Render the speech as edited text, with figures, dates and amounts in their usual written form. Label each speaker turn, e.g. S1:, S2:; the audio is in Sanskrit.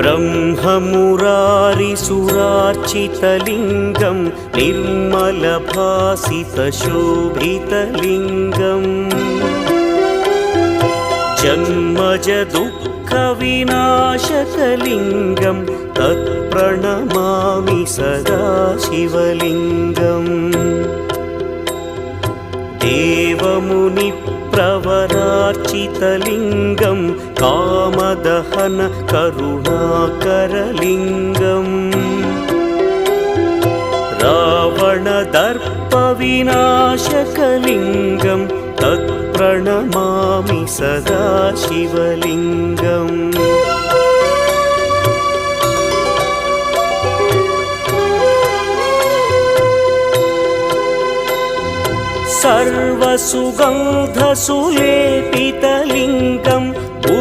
S1: ब्रह्ममुरारिसुरार्चितलिङ्गं निर्मलभासितशोभितलिङ्गम् जन्मजदुःखविनाशकलिङ्गं तत्प्रणमामि सदा शिवलिङ्गम् देवमुनिप्रवरार्चितलिङ्गं कामदहन करुणाकरलिङ्गम् रावणदर्पविनाशकलिङ्गं तत्प्रणमामि सदा शिवलिङ्गम् सर्वसुगन्धसुलेपितलिङ्गं